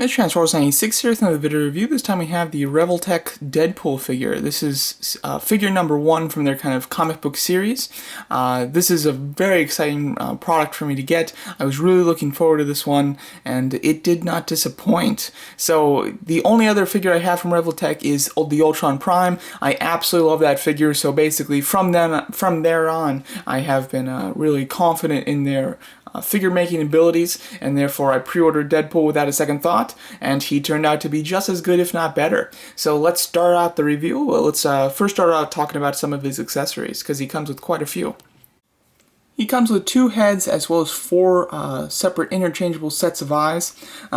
It's Transforce96 here with another video review. This time we have the Revoltech Deadpool figure. This is figure number 1 from their kind of comic book series. This is a very exciting product for me to get. I was really looking forward to this one, and it did not disappoint. So the only other figure I have from Revoltech is the Ultron Prime. I absolutely love that figure, so basically from there on, I have been really confident in their figure making abilities, and therefore I pre-ordered Deadpool without a second thought, and he turned out to be just as good, if not better. So let's start out the review. Well, let's first start out talking about some of his accessories, because he comes with quite a few. He comes with 2 heads as well as 4 separate interchangeable sets of eyes.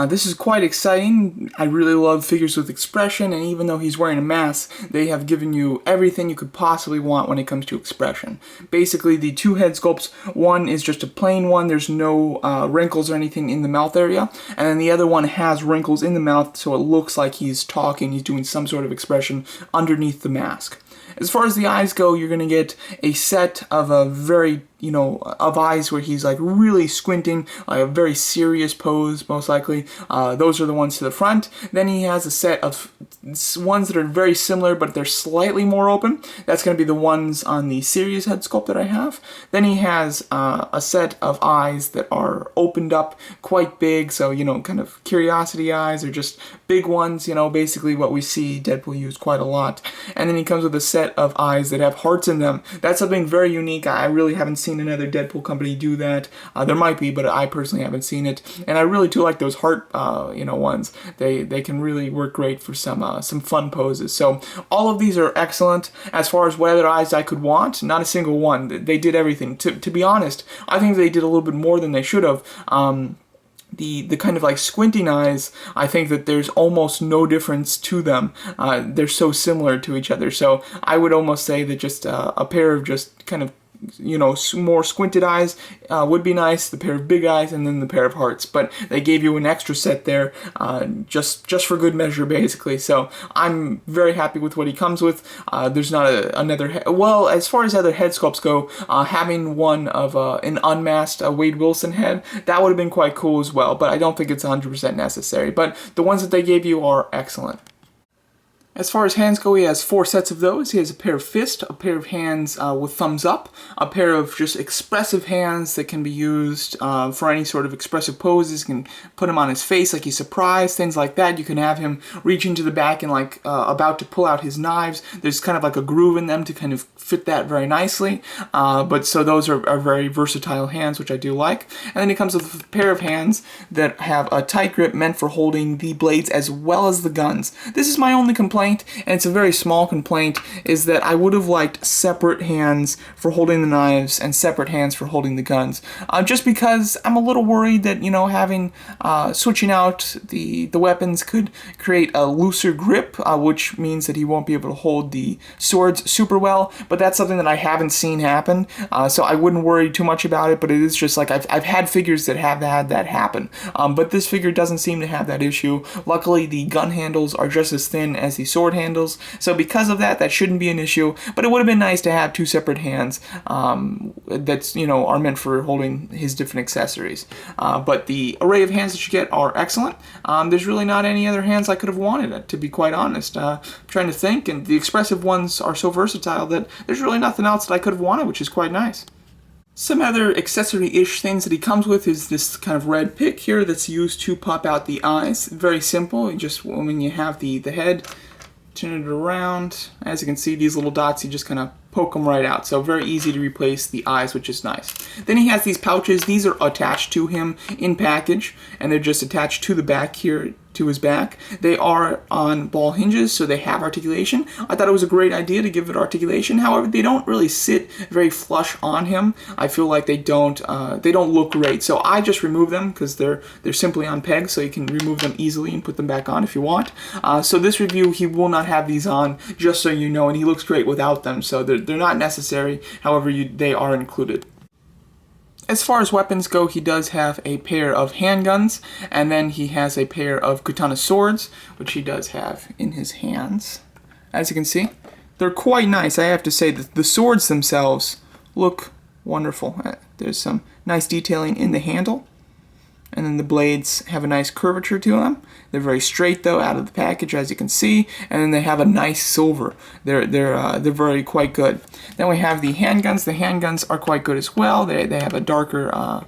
This is quite exciting. I really love figures with expression, and even though he's wearing a mask, they have given you everything you could possibly want when it comes to expression. Basically, the 2 head sculpts, one is just a plain one, there's no wrinkles or anything in the mouth area, and then the other one has wrinkles in the mouth, so it looks like he's talking, he's doing some sort of expression underneath the mask. As far as the eyes go, you're going to get a set of a very, of eyes where he's like really squinting, like a very serious pose, most likely. Those are the ones to the front. Then he has a set of ones that are very similar, but they're slightly more open. That's going to be the ones on the serious head sculpt that I have. Then he has a set of eyes that are opened up quite big, so, kind of curiosity eyes, or just big ones, basically what we see Deadpool use quite a lot. And then he comes with a set of eyes that have hearts in them. That's something very unique. I really haven't seen another Deadpool company do that. There might be, but I personally haven't seen it. And I really do like those heart, ones. They can really work great for some fun poses. So all of these are excellent. As far as what other eyes I could want, not a single one. They did everything. To be honest, I think they did a little bit more than they should have. The kind of like squinting eyes, I think that there's almost no difference to them. They're so similar to each other. So I would almost say that just a pair of just kind of more squinted eyes would be nice, the pair of big eyes, and then the pair of hearts. But they gave you an extra set there, just for good measure, basically. So I'm very happy with what he comes with. There's not another well, as far as other head sculpts go, having one of an unmasked Wade Wilson head, that would have been quite cool as well, but I don't think it's 100% necessary. But the ones that they gave you are excellent. As far as hands go, he has 4 sets of those. He has a pair of fists, a pair of hands with thumbs up, a pair of just expressive hands that can be used for any sort of expressive poses. You can put him on his face like he's surprised, things like that. You can have him reach into the back and like about to pull out his knives. There's kind of like a groove in them to kind of fit that very nicely. But so those are very versatile hands, which I do like. And then he comes with a pair of hands that have a tight grip meant for holding the blades as well as the guns. This is my only complaint, and it's a very small complaint, is that I would have liked separate hands for holding the knives and separate hands for holding the guns. Just because I'm a little worried that, having switching out the weapons could create a looser grip, which means that he won't be able to hold the swords super well, but that's something that I haven't seen happen, so I wouldn't worry too much about it. But it is just like I've had figures that have had that happen, but this figure doesn't seem to have that issue. Luckily, the gun handles are just as thin as the sword handles, so because of that shouldn't be an issue. But it would have been nice to have 2 separate hands that's are meant for holding his different accessories. But the array of hands that you get are excellent. There's really not any other hands I could have wanted, to be quite honest. I'm trying to think, and the expressive ones are so versatile that there's really nothing else that I could have wanted, which is quite nice. Some other accessory-ish things that he comes with is this kind of red pick here that's used to pop out the eyes. Very simple. Just when you have the head, turn it around. As you can see, these little dots, you just kind of poke them right out. So very easy to replace the eyes, which is nice. Then he has these pouches. These are attached to him in package, and they're just attached to the back here, to his back. They are on ball hinges, so they have articulation. I thought it was a great idea to give it articulation. However, they don't really sit very flush on him. I feel like they don't look great. So I just remove them because they're simply on pegs, so you can remove them easily and put them back on if you want. So this review, he will not have these on, just so you know, and he looks great without them. So they're not necessary. However, they are included. As far as weapons go, he does have a pair of handguns, and then he has a pair of katana swords, which he does have in his hands. As you can see, they're quite nice. I have to say that the swords themselves look wonderful. There's some nice detailing in the handle. and then the blades have a nice curvature to them. They're very straight though out of the package, as you can see, and then they have a nice silver. They're very quite good. Then we have the handguns. The handguns are quite good as well. They have a darker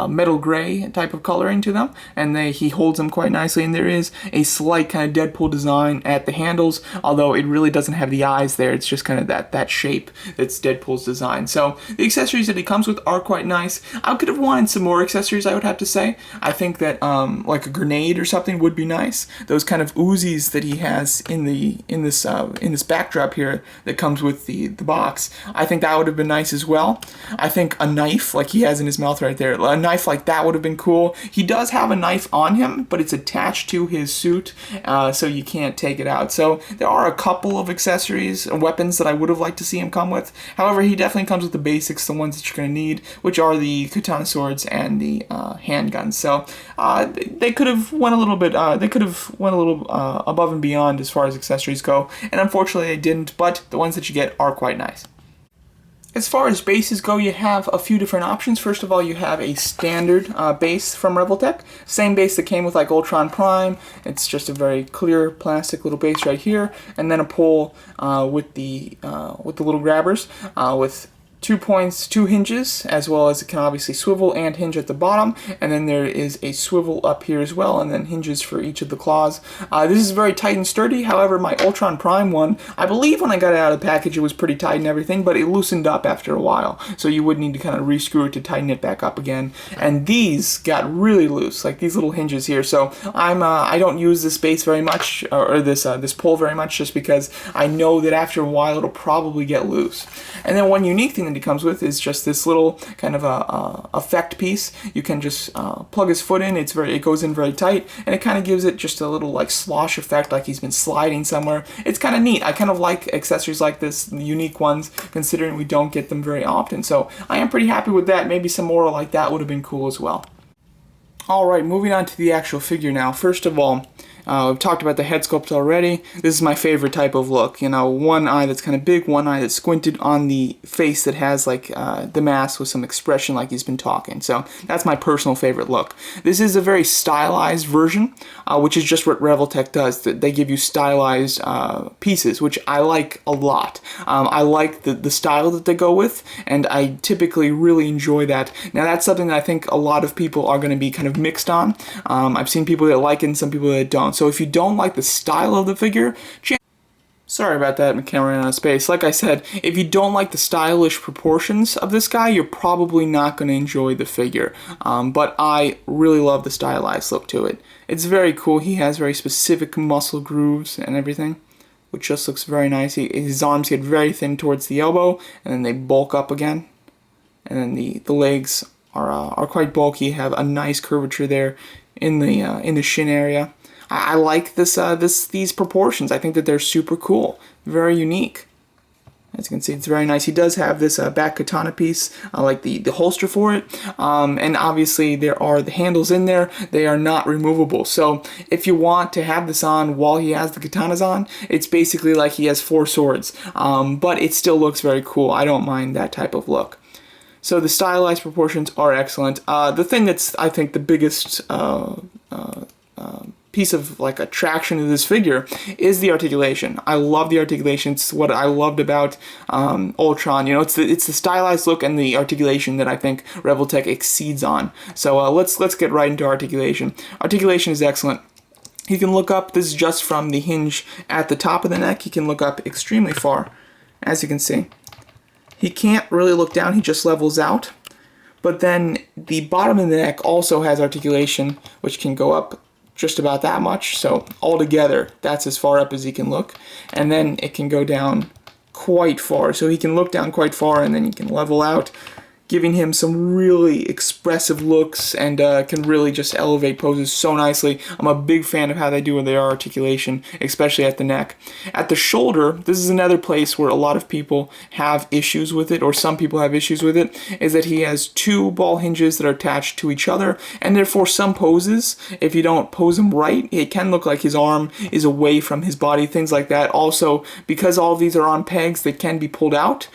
metal gray type of coloring to them, and he holds them quite nicely, and there is a slight kind of Deadpool design at the handles, although it really doesn't have the eyes there. It's just kind of that shape that's Deadpool's design. So the accessories that he comes with are quite nice. I could have wanted some more accessories, I would have to say. I think that like a grenade or something would be nice. Those kind of Uzis that he has in this backdrop here that comes with the box, I think that would have been nice as well. I think a knife like he has in his mouth right there, a knife like that would have been cool. He does have a knife on him, but it's attached to his suit, so you can't take it out. So there are a couple of accessories, weapons that I would have liked to see him come with. However, he definitely comes with the basics, the ones that you're going to need, which are the katana swords and the handguns. So they could have went a little bit. They could have went a little above and beyond as far as accessories go, and unfortunately they didn't. But the ones that you get are quite nice. As far as bases go, you have a few different options. First of all, you have a standard base from Revoltech. Same base that came with like Ultron Prime. It's just a very clear plastic little base right here, and then a pole with the little grabbers with 2 points, 2 hinges, as well as it can obviously swivel and hinge at the bottom, and then there is a swivel up here as well, and then hinges for each of the claws. This is very tight and sturdy. However, my Ultron Prime one, I believe when I got it out of the package it was pretty tight and everything, but it loosened up after a while, so you would need to kind of re-screw it to tighten it back up again. And these got really loose, like these little hinges here. So I don't use this base very much, or this pole very much, just because I know that after a while it'll probably get loose. And then one unique thing that it comes with is just this little kind of a effect piece. You can just plug his foot in. It goes in very tight, and it kind of gives it just a little like slosh effect, like he's been sliding somewhere. It's kind of neat. I kind of like accessories like this, the unique ones, considering we don't get them very often. So I am pretty happy with that. Maybe some more like that would have been cool as well. Alright, moving on to the actual figure now. First of all, we've talked about the head sculpt already. This is my favorite type of look. You know, one eye that's kind of big, one eye that's squinted on the face that has like the mask with some expression like he's been talking. So that's my personal favorite look. This is a very stylized version, which is just what Revoltech does. They give you stylized pieces, which I like a lot. I like the style that they go with, and I typically really enjoy that. Now that's something that I think a lot of people are going to be kind of mixed on. I've seen people that like it and some people that don't. So if you don't like the style of the figure, sorry about that, my camera ran out of space. Like I said, if you don't like the stylish proportions of this guy, you're probably not going to enjoy the figure. But I really love the stylized look to it. It's very cool. He has very specific muscle grooves and everything, which just looks very nice. His arms get very thin towards the elbow, and then they bulk up again. And then the legs are quite bulky, have a nice curvature there in the shin area. I like these proportions. I think that they're super cool, very unique. As you can see, it's very nice. He does have this back katana piece, like the holster for it, and obviously there are the handles in there. They are not removable. So if you want to have this on while he has the katanas on, it's basically like he has 4 swords, but it still looks very cool. I don't mind that type of look. So the stylized proportions are excellent. The thing that's, I think, the biggest piece of like attraction to this figure is the articulation. I love the articulation. It's what I loved about Ultron. You know, it's the stylized look and the articulation that I think Revoltech exceeds on. So let's get right into articulation. Articulation is excellent. You can look up. This is just from the hinge at the top of the neck. You can look up extremely far, as you can see. He can't really look down. He just levels out. But then the bottom of the neck also has articulation, which can go up just about that much. So altogether, that's as far up as he can look. And then it can go down quite far. So he can look down quite far, and then he can level out, giving him some really expressive looks, and can really just elevate poses so nicely. I'm a big fan of how they do with their articulation, especially at the neck. At the shoulder, this is another place where a lot of people have issues with it, or some people have issues with it, is that he has 2 ball hinges that are attached to each other, and therefore some poses, if you don't pose them right, it can look like his arm is away from his body, things like that. Also, because all of these are on pegs that can be pulled out,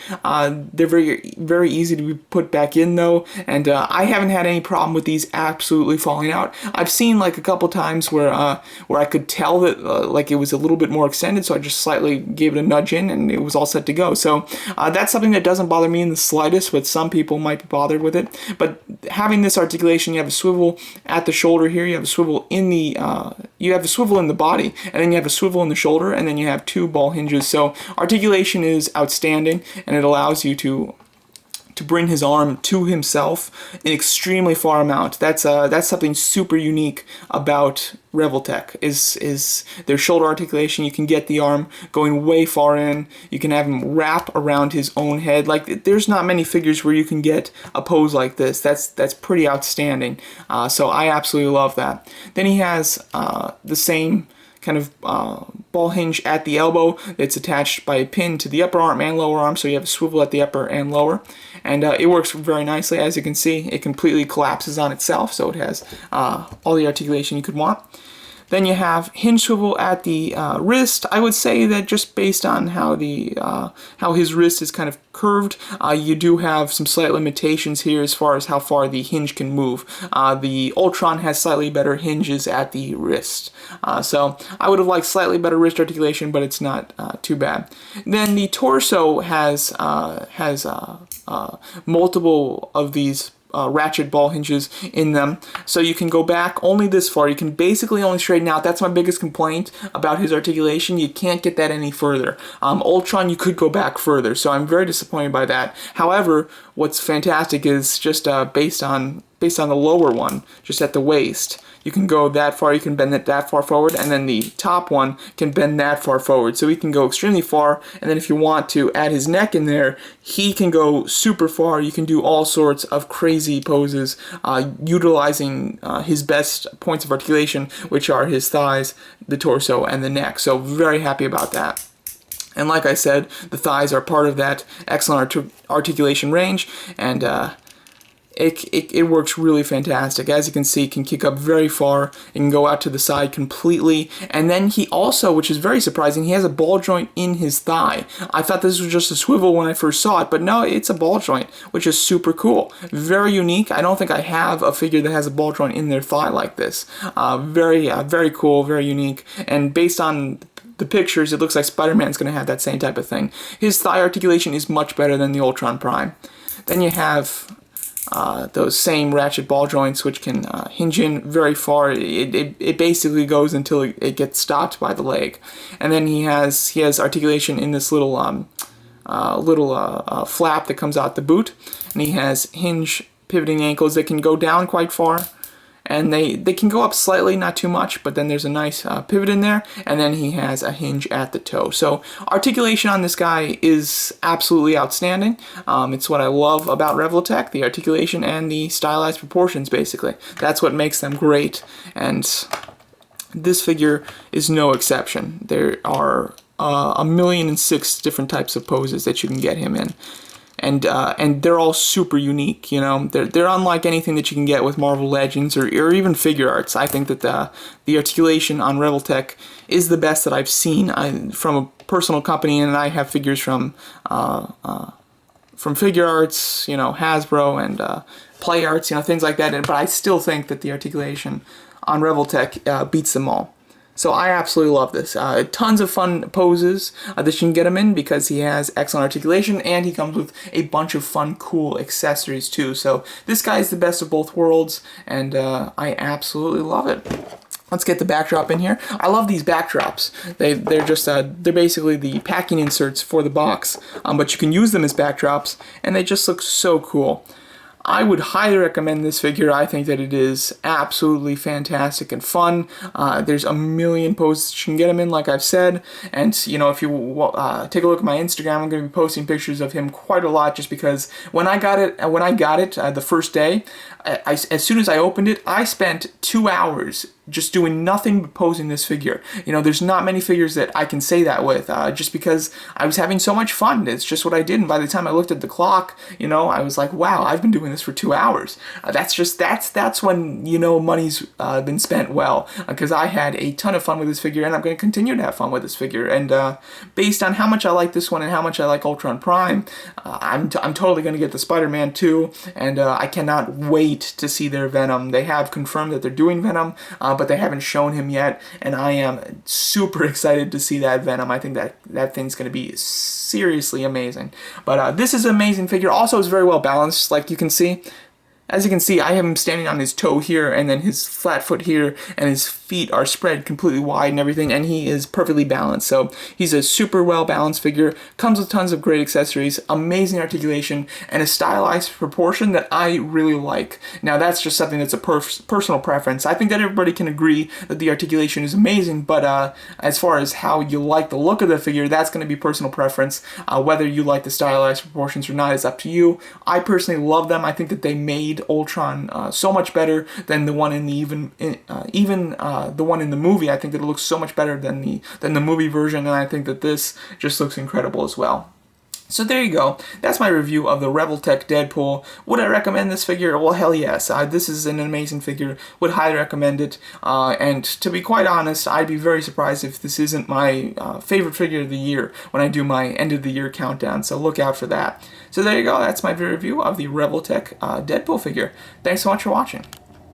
they're very, very easy to be put put back in though, and I haven't had any problem with these absolutely falling out. I've seen like a couple times where I could tell that like it was a little bit more extended, so I just slightly gave it a nudge in and it was all set to go. So that's something that doesn't bother me in the slightest, but some people might be bothered with it. But having this articulation, you have a swivel at the shoulder here, you have a swivel in the body, and then you have a swivel in the shoulder, and then you have 2 ball hinges. So articulation is outstanding, and it allows you to bring his arm to himself an extremely far amount. That's something super unique about Revoltech is their shoulder articulation. You can get the arm going way far in. You can have him wrap around his own head. Like, there's not many figures where you can get a pose like this. That's pretty outstanding. So I absolutely love that. Then he has the same kind of ball hinge at the elbow that's attached by a pin to the upper arm and lower arm, so you have a swivel at the upper and lower, and it works very nicely. As you can see, it completely collapses on itself, so it has all the articulation you could want. Then you have hinge swivel at the wrist. I would say that just based on how his wrist is kind of curved, you do have some slight limitations here as far as how far the hinge can move. The Ultron has slightly better hinges at the wrist. So I would have liked slightly better wrist articulation, but it's not too bad. Then the torso has multiple of these ratchet ball hinges in them, so you can go back only this far. You can basically only straighten out. That's my biggest complaint about his articulation. You can't get that any further. Ultron, you could go back further, so I'm very disappointed by that. However, what's fantastic is just based on the lower one, just at the waist, you can go that far, you can bend it that far forward, and then the top one can bend that far forward. So he can go extremely far, and then if you want to add his neck in there, he can go super far. You can do all sorts of crazy poses, utilizing his best points of articulation, which are his thighs, the torso, and the neck. So very happy about that. And like I said, the thighs are part of that excellent articulation range, and it works really fantastic. As you can see, it can kick up very far. It can go out to the side completely. And then he also, which is very surprising, he has a ball joint in his thigh. I thought this was just a swivel when I first saw it, but no, it's a ball joint, which is super cool. Very unique. I don't think I have a figure that has a ball joint in their thigh like this. Very cool, very unique. And based on the pictures, it looks like Spider-Man's going to have that same type of thing. His thigh articulation is much better than the Ultron Prime. Then you have those same ratchet ball joints, which can hinge in very far. It basically goes until it gets stopped by the leg. And then he has articulation in this little flap that comes out the boot, and he has hinge pivoting ankles that can go down quite far, and they can go up slightly, not too much, but then there's a nice pivot in there, and then he has a hinge at the toe. So articulation on this guy is absolutely outstanding. It's what I love about Revoltech, the articulation and the stylized proportions, basically. That's what makes them great, and this figure is no exception. There are 1,000,006 different types of poses that you can get him in. And they're all super unique, you know. They're unlike anything that you can get with Marvel Legends or even Figure Arts. I think that the articulation on Revoltech is the best that I've seen from a personal company, and I have figures from Figure Arts, you know, Hasbro and Play Arts, you know, things like that. But I still think that the articulation on Revoltech beats them all. So I absolutely love this. Tons of fun poses that you can get him in because he has excellent articulation, and he comes with a bunch of fun, cool accessories too. So this guy is the best of both worlds, and I absolutely love it. Let's get the backdrop in here. I love these backdrops. They're basically the packing inserts for the box, but you can use them as backdrops, and they just look so cool. I would highly recommend this figure. I think that it is absolutely fantastic and fun. There's a million poses you can get him in, like I've said. And, you know, if you take a look at my Instagram, I'm going to be posting pictures of him quite a lot, just because when I got it the first day, as soon as I opened it, I spent 2 hours just doing nothing but posing this figure. You know, there's not many figures that I can say that with, just because I was having so much fun. It's just what I did, and by the time I looked at the clock, you know, I was like, wow, I've been doing this for 2 hours. That's when, you know, money's been spent well, because I had a ton of fun with this figure, and I'm going to continue to have fun with this figure. And based on how much I like this one and how much I like Ultron Prime, I'm totally going to get the Spider-Man 2, and I cannot wait to see their Venom. They have confirmed that they're doing Venom, but they haven't shown him yet, and I am super excited to see that Venom. I think that thing's going to be seriously amazing. But this is an amazing figure. Also, it's very well balanced, like you can see. As you can see, I have him standing on his toe here, and then his flat foot here, and his feet are spread completely wide and everything, and he is perfectly balanced. So he's a super well balanced figure, comes with tons of great accessories, amazing articulation, and a stylized proportion that I really like. Now that's just something that's a personal preference. I think that everybody can agree that the articulation is amazing, but as far as how you like the look of the figure, that's going to be personal preference. Whether you like the stylized proportions or not is up to you. I personally love them. I think that they made Ultron so much better than the one in the the one in the movie. I think that it looks so much better than the movie version, and I think that this just looks incredible as well. So there you go. That's my review of the Revoltech Deadpool. Would I recommend this figure? Well, hell yes. This is an amazing figure. Would highly recommend it. And to be quite honest, I'd be very surprised if this isn't my favorite figure of the year when I do my end of the year countdown. So look out for that. So there you go. That's my review of the Revoltech Deadpool figure. Thanks so much for watching.